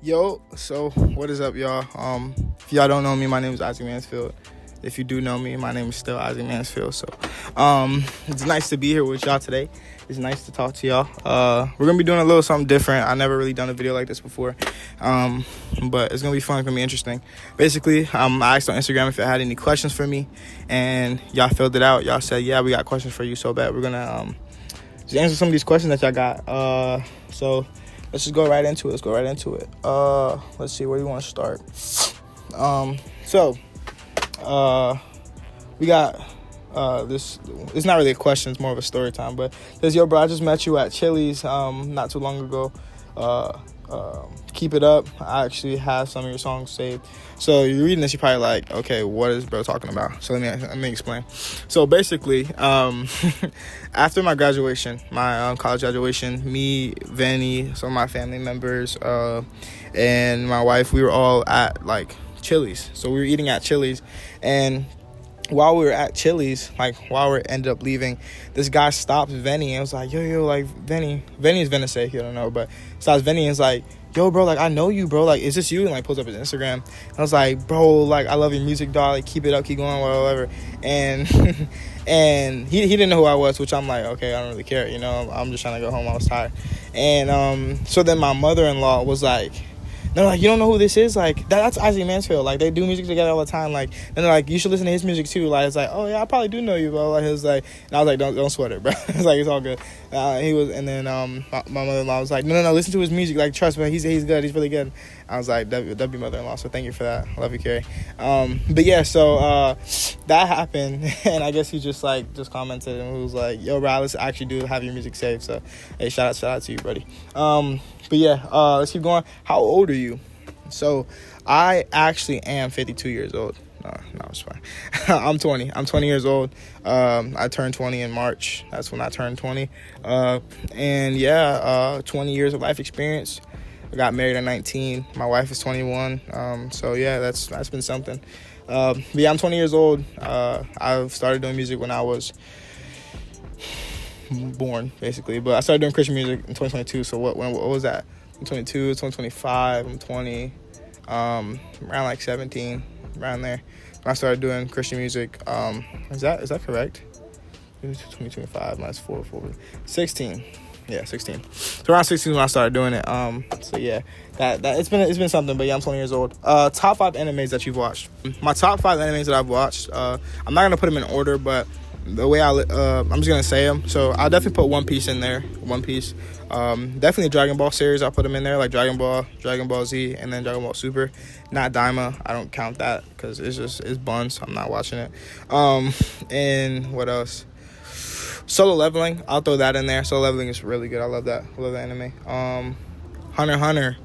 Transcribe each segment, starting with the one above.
Yo, so what is up, y'all? If y'all don't know me, my name is Issac Mansfield. If you do know me, my name is still Issac Mansfield. So, it's nice to be here with y'all today. It's nice to talk to y'all. We're gonna be doing a little something different. I never really done a video like this before, but it's gonna be fun. It's gonna be interesting. Basically, I asked on Instagram if it had any questions for me, and y'all filled it out. Y'all said, "Yeah, we got questions for you." So bad. We're gonna just answer some of these questions that y'all got. So. Let's just go right into it. Let's see, where do you want to start? We got this. It's not really a question. It's more of a story time. But it says, yo, bro, I just met you at Chili's not too long ago. Keep it up. I actually have some of your songs saved. So you're reading this, you're probably like, okay, what is bro talking about? So let me explain. So basically, after my graduation, my college graduation, me, Vanny, some of my family members, and my wife, we were all at like Chili's. So we were eating at Chili's, and while we were at Chili's, while we ended up leaving, this guy stops Venny and was like, yo, like, Venny is Venice, you don't know, but stops Venny and is like, yo, bro, like, I know you, bro, like, is this you? And, like, pulls up his Instagram. And I was like, bro, like, I love your music, dog, like, keep it up, keep going, whatever. And and he didn't know who I was, which I'm like, okay, I don't really care, you know, I'm just trying to go home, I was tired. And so then my mother-in-law was like, they're like, you don't know who this is? Like, that's Issac Mansfield. Like, they do music together all the time. Like, and they're like, you should listen to his music too. Like, it's like, oh yeah, I probably do know you, bro. Like, it's like, and I was like, don't sweat it, bro. It's like, it's all good. And then my mother-in-law was like, no, listen to his music. Like, trust me, he's good. He's really good. I was like, W mother-in-law. So thank you for that. I love you, Carrie. But yeah, so that happened, and I guess he just commented and was like, yo, bro, let's actually do have your music saved. So hey, shout out to you, buddy. But yeah, let's keep going. How old are you? So I actually am 52 years old. No, it's fine. I'm 20. I'm 20 years old. I turned 20 in March. That's when I turned 20. 20 years of life experience. I got married at 19. My wife is 21. So yeah, that's been something. But yeah, I'm 20 years old. I've started doing music when I was born, basically. But I started doing Christian music in 2022. So what was that? I'm 22, 2025, I'm 20, around like 17, around there. When I started doing Christian music. Is that correct? 2025 minus 4, 16. Yeah, 16. So around 16 when I started doing it. So yeah, that it's been something. But yeah, I'm 20 years old. Top 5 animes that you've watched. My top 5 animes that I've watched. I'm not gonna put them in order, but the way I'm just gonna say them. So I'll definitely put One Piece in there. One Piece. Definitely Dragon Ball series. I'll put them in there, like Dragon Ball Z, and then Dragon Ball Super. Not Daima. I don't count that because it's buns. So I'm not watching it. And what else? Solo Leveling. I'll throw that in there. Solo Leveling is really good. I love that. I love that anime. Hunter x Hunter.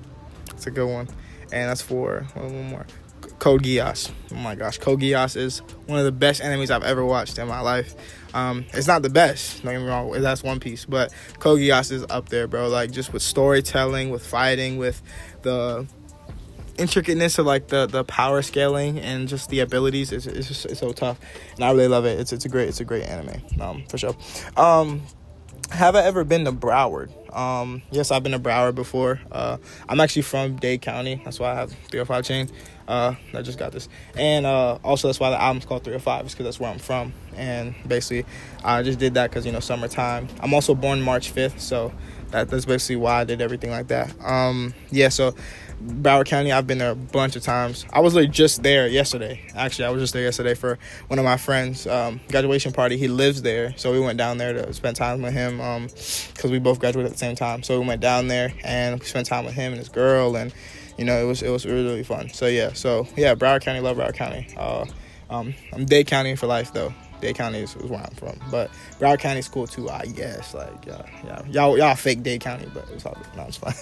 It's a good one. And that's for one more. Code Geass. Oh my gosh, Code Geass is one of the best animes I've ever watched in my life. It's not the best, don't get me wrong, that's One Piece, but Code Geass is up there, bro. Like, just with storytelling, with fighting, with the intricateness of like the power scaling and just the abilities, it's so tough, and I really love it. It's a great anime, for sure. Have I ever been to Broward? Yes, I've been to Broward before. I'm actually from Dade County. That's why I have 305 chain. I just got this. And also that's why the album's called 305, is because that's where I'm from. And basically, I just did that because, summertime. I'm also born March 5th, so that's basically why I did everything like that. So Broward County, I've been there a bunch of times. I was like just there yesterday. Actually, I was just there yesterday for one of my friends' graduation party. He lives there, so we went down there to spend time with him because we both graduated at the same time. So we went down there and we spent time with him and his girl, and it was really fun. So yeah, Broward County, love Broward County. I'm Dade County for life though. Dade County is where I'm from, but Broward County is cool too, I guess. Like, y'all fake Dade County, but it's all good. No, it's fine.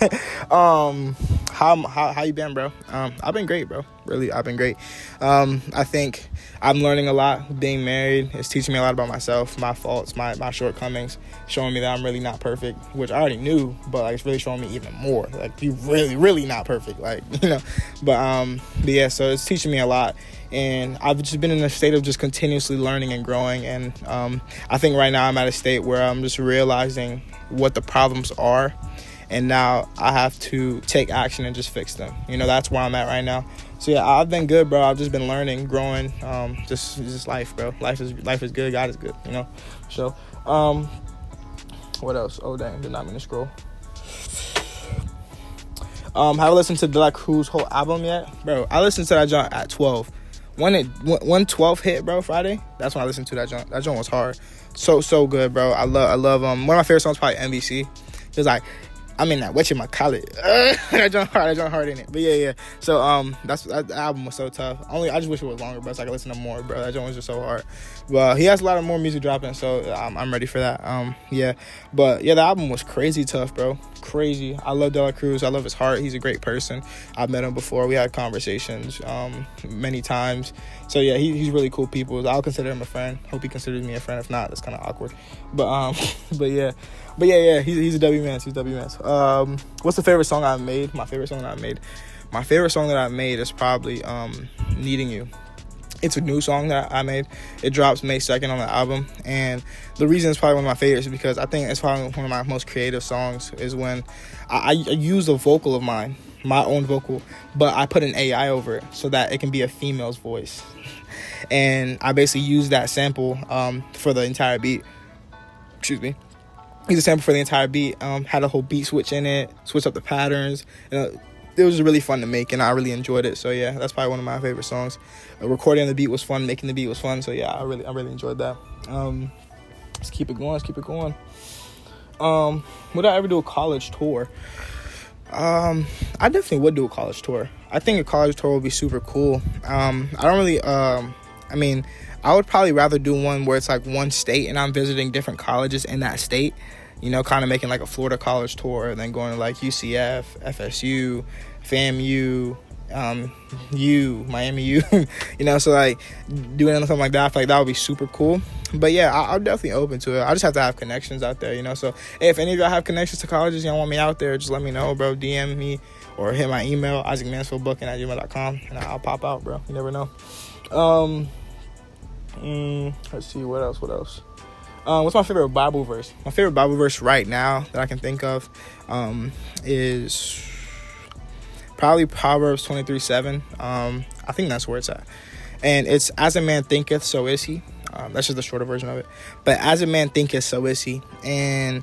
How you been, bro? I've been great, bro. Really, I've been great. I think I'm learning a lot. Being married is teaching me a lot about myself, my faults, my shortcomings, showing me that I'm really not perfect, which I already knew, but like it's really showing me even more. Like, you really not perfect, like, But yeah, so it's teaching me a lot. And I've just been in a state of just continuously learning and growing. And I think right now I'm at a state where I'm just realizing what the problems are and now I have to take action and just fix them. That's where I'm at right now. So yeah, I've been good, bro. I've just been learning, growing. Just life, bro. Life is good. God is good. So what else? Oh dang, did not mean to scroll. Have I listened to De La Cruz's whole album yet, bro? I listened to that joint at 12. When 12 hit, bro, Friday, that's when I listened to that joint. That joint was hard. So good, bro. I love one of my favorite songs, probably MVC. It's like, I'm in that whatchamacallit. That joint hard in it. But yeah. So that album was so tough. I just wish it was longer, bro, so I could listen to more, bro. That joint was just so hard. But he has a lot of more music dropping, so I'm ready for that. But yeah, the album was crazy tough, bro. Crazy. I love De La Cruz. I love his heart. He's a great person. I've met him before. We had conversations many times. So yeah, he's really cool people. I'll consider him a friend. Hope he considers me a friend. If not, that's kind of awkward. But yeah, he's a W man. He's a W man. What's the favorite song I've made? My favorite song that I've made is probably Needing You. It's a new song that I made. It drops May 2nd on the album, and the reason it's probably one of my favorites is because I think it's probably one of my most creative songs is when I use a vocal of mine, my own vocal, but I put an AI over it so that it can be a female's voice. And I basically use that sample for the entire beat. Excuse me. Use a sample for the entire beat. Had a whole beat switch in it, switch up the patterns. It was really fun to make, and I really enjoyed it. So yeah, that's probably one of my favorite songs. Recording the beat was fun, making the beat was fun. So yeah, I really enjoyed that. Let's keep it going. Would I ever do a college tour? I definitely would do a college tour. I think a college tour would be super cool. I don't really. I would probably rather do one where it's like one state and I'm visiting different colleges in that state. Kind of making like a Florida college tour and then going to like UCF, FSU, FAMU, Miami U, so like doing something like that, I feel like that would be super cool. But yeah, I'm definitely open to it. I just have to have connections out there, so hey, if any of y'all have connections to colleges, y'all want me out there, just let me know, bro. DM me or hit my email, IssacMansfieldBooking@gmail.com, and I'll pop out, bro. You never know. Let's see, what else? What's my favorite Bible verse? My favorite Bible verse right now that I can think of is probably Proverbs 23:7. I think that's where it's at. And it's, as a man thinketh, so is he. That's just the shorter version of it. But as a man thinketh, so is he. And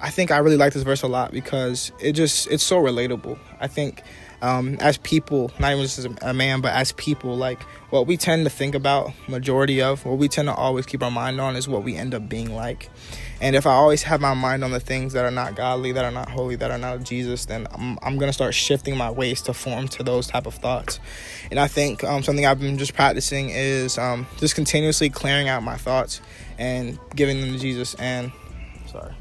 I think I really like this verse a lot because it's so relatable. I think as people, not even just as a man, but as people, like what we tend to think about, majority of what we tend to always keep our mind on is what we end up being like. And if I always have my mind on the things that are not godly, that are not holy, that are not of Jesus, then I'm going to start shifting my ways to form to those type of thoughts. And I think something I've been just practicing is just continuously clearing out my thoughts and giving them to Jesus. And sorry,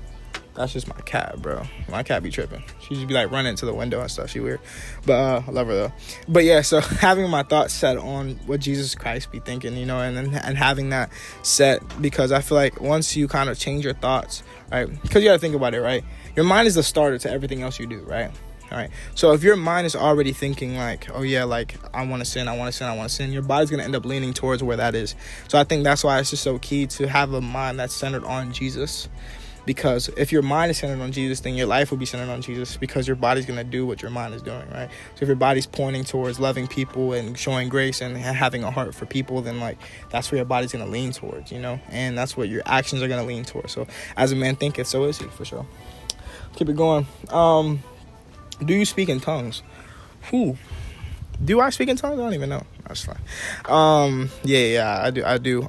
that's just my cat, bro. My cat be tripping. She just be like running to the window and stuff. She weird. But I love her though. But yeah, so having my thoughts set on what Jesus Christ be thinking, and having that set, because I feel like once you kind of change your thoughts, right? Because you got to think about it, right? Your mind is the starter to everything else you do, right? All right. So if your mind is already thinking like, oh yeah, like I want to sin, your body's going to end up leaning towards where that is. So I think that's why it's just so key to have a mind that's centered on Jesus. Because if your mind is centered on Jesus, then your life will be centered on Jesus, because your body's going to do what your mind is doing, right? So if your body's pointing towards loving people and showing grace and having a heart for people, then like that's where your body's going to lean towards, and that's what your actions are going to lean towards. So as a man thinketh, so is he, for sure. Keep it going. Do you speak in tongues? Do I speak in tongues? I don't even know. That's fine. Yeah, I do.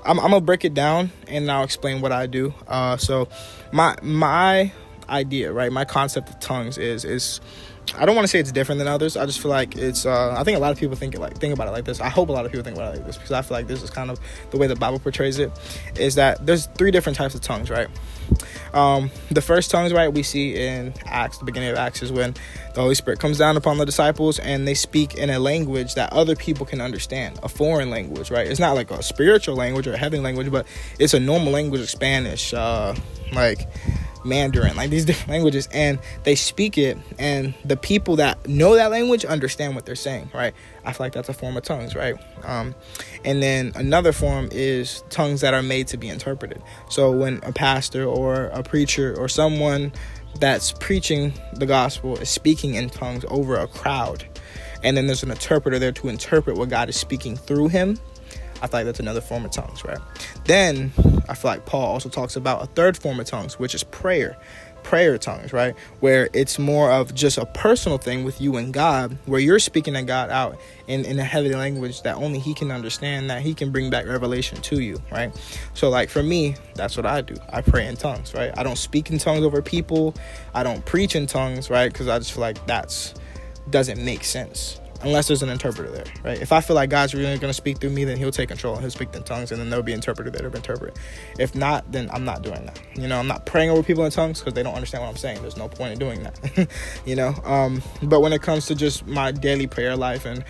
I'm gonna break it down and I'll explain what I do. So my idea, right? My concept of tongues is I don't want to say it's different than others. I just feel like it's I think a lot of people think about it like this. I hope a lot of people think about it like this, because I feel like this is kind of the way the Bible portrays it, is that there's 3 different types of tongues, right? The first tongues, right, we see in Acts, the beginning of Acts, is when the Holy Spirit comes down upon the disciples and they speak in a language that other people can understand, a foreign language, right? It's not like a spiritual language or a heavenly language, but it's a normal language of Spanish, like Mandarin, like these different languages, and they speak it, and the people that know that language understand what they're saying, right? I feel like that's a form of tongues, right? And then another form is tongues that are made to be interpreted. So when a pastor or a preacher or someone that's preaching the gospel is speaking in tongues over a crowd, and then there's an interpreter there to interpret what God is speaking through him, I feel like that's another form of tongues, right? Then I feel like Paul also talks about a third form of tongues, which is prayer tongues, right? Where it's more of just a personal thing with you and God, where you're speaking to God out in a heavenly language that only he can understand, that he can bring back revelation to you, right? So like for me, that's what I do. I pray in tongues, right? I don't speak in tongues over people. I don't preach in tongues, right? Because I just feel like doesn't make sense unless there's an interpreter there, right? If I feel like God's really going to speak through me, then he'll take control and he'll speak in tongues, and then there'll be an interpreter there to interpret. If not, then I'm not doing that. I'm not praying over people in tongues because they don't understand what I'm saying. There's no point in doing that, But when it comes to just my daily prayer life and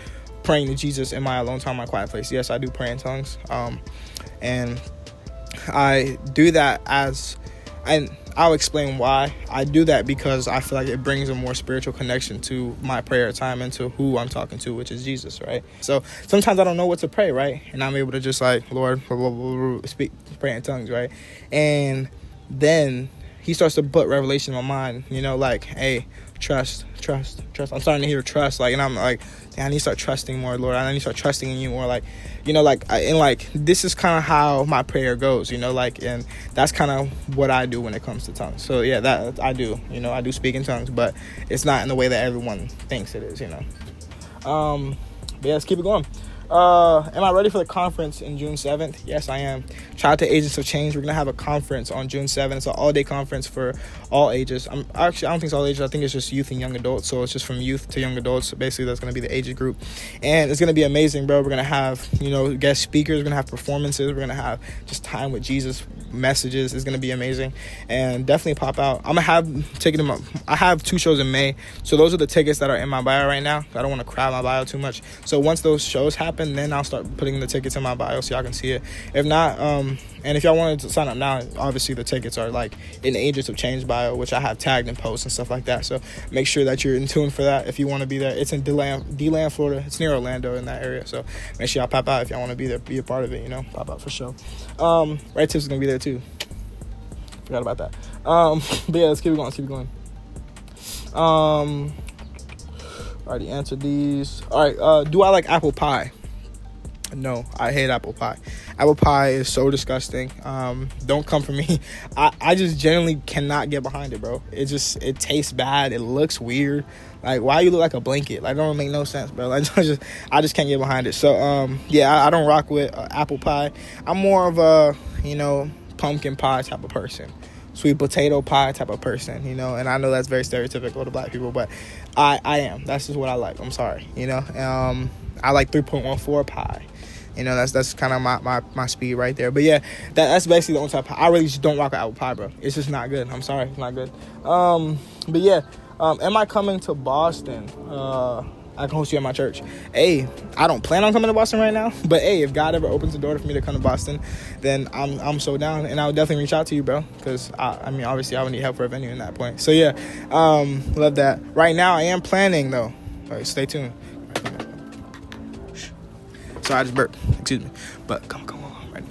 praying to Jesus in my alone time, my quiet place, yes, I do pray in tongues. And I do that and I'll explain why I do that, because I feel like it brings a more spiritual connection to my prayer time and to who I'm talking to, which is Jesus, right? So sometimes I don't know what to pray, right? And I'm able to just like, Lord, blah, blah, blah, blah, pray in tongues, right? And then he starts to put revelation in my mind, like, hey, trust. I'm starting to hear trust, and I'm like, I need to start trusting more, Lord. I need to start trusting in you more, this is kind of how my prayer goes, and that's kind of what I do when it comes to tongues. So yeah, that I do, I do speak in tongues, but it's not in the way that everyone thinks it is, But yeah, let's keep it going. Am I ready for the conference in June 7th? Yes, I am. Shout out to Agents of Change. We're going to have a conference on June 7th. It's an all-day conference for all ages. I don't think it's all ages. I think it's just youth and young adults. So it's just from youth to young adults. So basically, that's going to be the age group. And it's going to be amazing, bro. We're going to have, guest speakers. We're going to have performances. We're going to have just time with Jesus, messages. It's going to be amazing. And definitely pop out. I'm going to have ticket them up. I have 2 shows in May. So those are the tickets that are in my bio right now. I don't want to crowd my bio too much. So once those shows happen, then I'll start putting the tickets in my bio so y'all can see it. If not, and if y'all wanted to sign up now, obviously the tickets are like in the Agents of Change bio, which I have tagged in posts and stuff like that. So make sure that you're in tune for that if you want to be there. It's in DeLand, Florida. It's near Orlando in that area. So make sure y'all pop out if y'all want to be there, be a part of it. Pop out for sure. Right Tips is gonna be there too. Forgot about that. But yeah, let's keep it going. Already answered these. All right. Do I like apple pie? No, I hate apple pie. Apple pie is so disgusting. Don't come for me. I just genuinely cannot get behind it, bro. It tastes bad. It looks weird. Like, why you look like a blanket? Like, don't make no sense, bro. Like, I just can't get behind it. So, yeah, I don't rock with apple pie. I'm more of a, pumpkin pie type of person. Sweet potato pie type of person, and I know that's very stereotypical to black people, but I am. That's just what I like. I'm sorry, I like 3.14 pie. That's kind of my speed right there. But yeah, that's basically the only type of pie. I really just don't rock with apple pie, bro. It's just not good. I'm sorry, it's not good. But yeah, am I coming to Boston? I can host you at my church. Hey, I don't plan on coming to Boston right now, but hey, if God ever opens the door for me to come to Boston, then I'm so down, and I'll definitely reach out to you, bro, because obviously I would need help for a venue in that point. So yeah, love that. Right now I am planning though. All right, stay tuned. So I just burped, excuse me, but come on, right?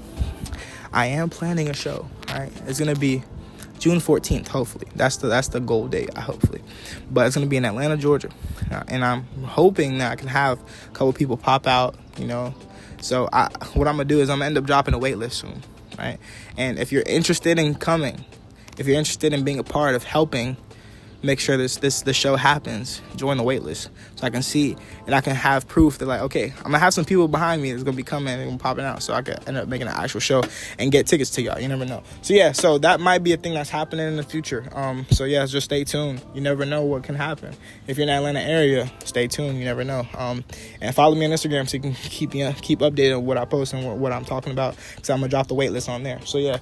I am planning a show. All right, it's gonna be June 14th, hopefully. That's the goal date, hopefully. But it's going to be in Atlanta, Georgia. And I'm hoping that I can have a couple people pop out, So what I'm going to do is I'm going to end up dropping a wait list soon, right? And if you're interested in coming, if you're interested in being a part of helping make sure the show happens, join the wait list so I can see and I can have proof that, like, okay, I'm gonna have some people behind me that's gonna be coming and popping out, so I can end up making an actual show and get tickets to y'all. You never know. So yeah, so that might be a thing that's happening in the future. So yeah, just stay tuned. You never know what can happen. If you're in the Atlanta area, stay tuned. You never know. And follow me on Instagram so you can keep updated on what I post and what I'm talking about, because I'm gonna drop the wait list on there. So yeah.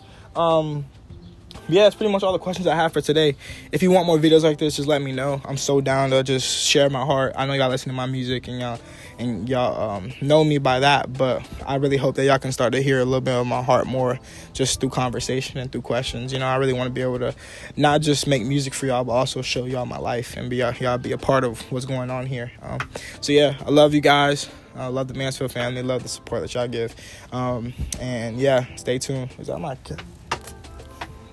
Yeah, that's pretty much all the questions I have for today. If you want more videos like this, just let me know. I'm so down to just share my heart. I know y'all listen to my music and y'all know me by that, but I really hope that y'all can start to hear a little bit of my heart more just through conversation and through questions. I really want to be able to not just make music for y'all, but also show y'all my life and y'all be a part of what's going on here. So yeah, I love you guys. I love the Mansfield family. Love the support that y'all give. And yeah, stay tuned. Is that my kid?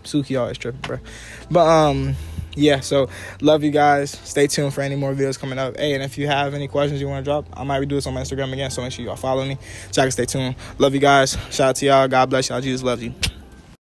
Suki always tripping, bro. But yeah, so love you guys. Stay tuned for any more videos coming up. Hey, and if you have any questions you want to drop, I might redo this on my Instagram again, so make sure y'all follow me so I can stay tuned. Love you guys. Shout out to y'all. God bless y'all. Jesus loves you.